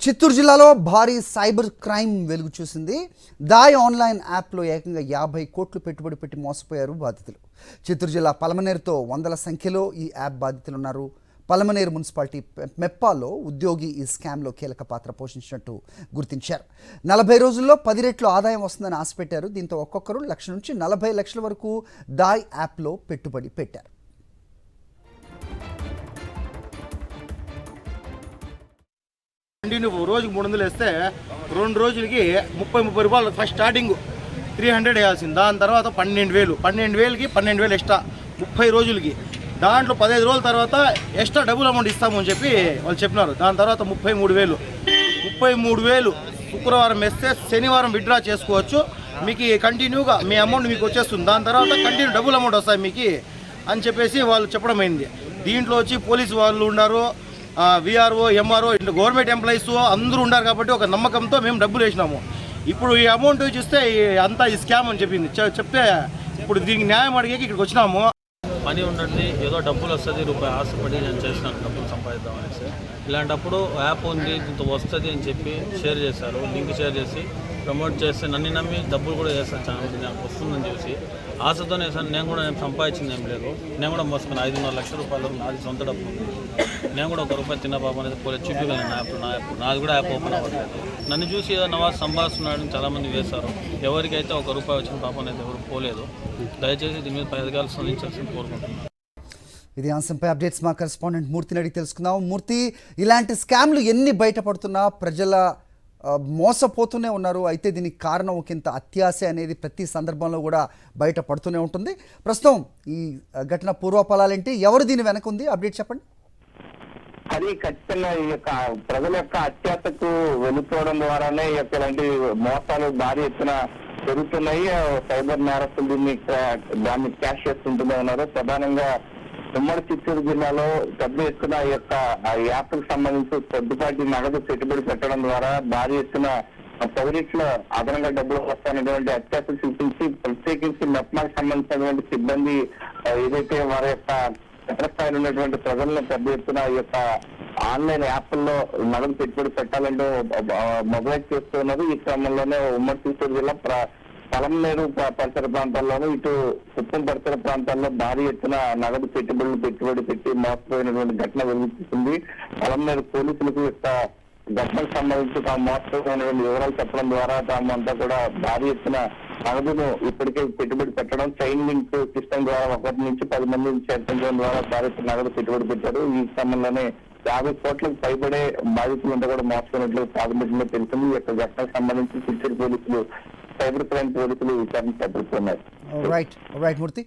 చిత్తూరు జిల్లాలో భారీ cyber crime వెలుగు చూసింది. దాయ్ ఆన్లైన్ యాప్లో ఏకంగా 50 కోట్లు పెట్టుబడి పెట్టి మోసపోయారు బాధితులు. చిత్తూరు జిల్లా పలమనేరుతో వందల సంఖ్యలో ఈ యాప్ బాధితులు ఉన్నారు. పలమనేరు మున్సిపాలిటీ మెప్పాలో ఉద్యోగి ఈ స్కామ్లో కీలక పాత్ర పోషించినట్టు గుర్తించారు. 40 రోజుల్లో 10 రెట్లు ఆదాయం వస్తుందని ఆశపెట్టారు. దీంతో ఒక్కొక్కరు 1 లక్ష నుంచి 40 లక్షల వరకు దాయ్ యాప్లో పెట్టుబడి పెట్టారు. కంటిన్యూ రోజుకి 300 వేస్తే 2 రోజులకి 30 రూపాయలు ఫస్ట్ స్టార్టింగ్ 300 వేయాల్సింది. దాని తర్వాత 12,000కి 12,000 ఎక్స్ట్రా 30 రోజులకి. దాంట్లో 15 రోజుల తర్వాత ఎక్స్ట్రా డబుల్ అమౌంట్ ఇస్తామని చెప్పి వాళ్ళు చెప్పినారు. దాని తర్వాత 33,000 శుక్రవారం వేస్తే శనివారం విత్డ్రా చేసుకోవచ్చు. మీకు కంటిన్యూగా మీ అమౌంట్ మీకు వచ్చేస్తుంది. దాని తర్వాత కంటిన్యూ డబుల్ అమౌంట్ వస్తాయి మీకు అని చెప్పేసి వాళ్ళు చెప్పడం అయింది. దీంట్లో వచ్చి పోలీసు వాళ్ళు ఉన్నారు, విఆర్ఓ, ఎంఆర్ఓ, ఇట్లా గవర్నమెంట్ ఎంప్లాయీస్ అందరూ ఉన్నారు. కాబట్టి ఒక నమ్మకంతో మేము డబ్బులు వేసినాము. ఇప్పుడు ఈ అమౌంట్ చూస్తే అంతా ఈ స్కామ్ అని చెప్తే ఇప్పుడు దీనికి న్యాయం అడిగేకి ఇక్కడికి వచ్చినాము. పని ఉండండి, ఏదో డబ్బులు వస్తుంది, రూపాయి ఆశపడి నేను చేసినాను డబ్బులు సంపాదిద్దాం అనేసి. ఇలాంటప్పుడు యాప్ ఉంది, దీంతో వస్తుంది అని చెప్పి షేర్ చేశారు. లింక్ షేర్ చేసి ప్రమోట్ చేస్తే నన్ను నమ్మి డబ్బులు కూడా చేస్తాను. చాలా మంది నాకు వస్తుందని చూసి ఆశతోనే వేసాను. నేను సంపాదించింది ఏం లేదు. నేను కూడా మోసుకున్నాను 5.5 లక్షల రూపాయలు. నాది సొంత డబ్బు ఉంది. నేను కూడా 1 రూపాయి తిన్న పాప అనేది పోలేదు చూపించగలను. నా యాప్ నాది కూడా యాప్ ఓపెన్ అవ్వట్లేదు. నన్ను చూసి ఏదో నవాజ్ సంభాషిస్తున్నాడని చాలామంది వేశారు. ఎవరికైతే 1 రూపాయి వచ్చిన పాప అనేది ఎవరు పోలేదు. దయచేసి దీని మీద అధికారులు స్పందించాల్సింది కోరుకుంటున్నాను. ఇది అంశంపై అప్డేట్స్ మా కరెస్పాండెంట్ మూర్తిని అడిగి తెలుసుకుందాం. మూర్తి, ఇలాంటి స్కామ్లు ఎన్ని బయటపడుతున్నా ప్రజల మోసపోతూనే ఉన్నారు. అయితే దీనికి కారణం ఒకంత అత్యాశ అనేది ప్రతి సందర్భంలో కూడా బయటపడుతూనే ఉంటుంది. ప్రస్తుతం ఈ ఘటన పూర్వఫలాలేంటి, ఎవరు దీని వెనక ఉంది, అప్డేట్ చెప్పండి. అది ఖచ్చితంగా ఈ యొక్క ప్రజల యొక్క అత్యాశకు వెళ్ళిపోవడం ద్వారానే ఈ యొక్క ఇలాంటి మోసాలు భారీ ఎత్తున పెరుగుతున్నాయి. సైబర్ నేరస్తులు దాన్ని క్యాష్ చేస్తుంటూనే ఉన్నారు. ప్రధానంగా ఉమ్మడి చిత్తూరు జిల్లాలో పెద్ద ఎత్తున ఈ యొక్క యాప్కు సంబంధించి కొద్దిపాటి నగదు పెట్టుబడి పెట్టడం ద్వారా భారీ ఎత్తున 10 రెట్ల అదనంగా డబ్బులు వస్తాయనేటువంటి అత్యాశ చూపించి ప్రత్యేకించి మెప్మాకి సంబంధించినటువంటి సిబ్బంది ఏదైతే వారి యొక్క క్షేత్రస్థాయిలో ఉన్నటువంటి ప్రజలను పెద్ద ఎత్తున ఈ యొక్క ఆన్లైన్ యాప్ల్లో నగదు పెట్టుబడి పెట్టాలంటూ మొబైల్ చేస్తున్నారు. ఈ క్రమంలోనే ఉమ్మడి చిత్తూరు జిల్లా పలమనేరు పరిసర ప్రాంతాల్లోనూ, ఇటు కుప్పం పరిసర ప్రాంతాల్లో భారీ ఎత్తున నగదు పెట్టుబడి పెట్టి మోసపోయినటువంటి ఘటన వెలుగుతుంది. పలమనేరు పోలీసులకు ఘటనకు సంబంధించి తాము మోసపోయినటువంటి వివరాలు చెప్పడం ద్వారా తామంతా కూడా భారీ ఎత్తున నగదును ఇప్పటికే పెట్టుబడి పెట్టడం, చైన్ లింక్ సిస్టమ్ ద్వారా 1 నుంచి 10 మందిని చేర్చడం ద్వారా భారీ నగదు పెట్టుబడి పెట్టారు. ఈ క్రమంలోనే 50 కోట్లకు పైబడే బాధితులంతా కూడా మోసపోయినట్లు ప్రాథమికంగా తెలిసింది. ఈ యొక్క ఘటనకు సంబంధించి చిత్తూరు పోలీసులు, సైబర్ క్రైమ్ పోలీసులు విచారణ చేపడుతున్నారు. రైట్ మూర్తి.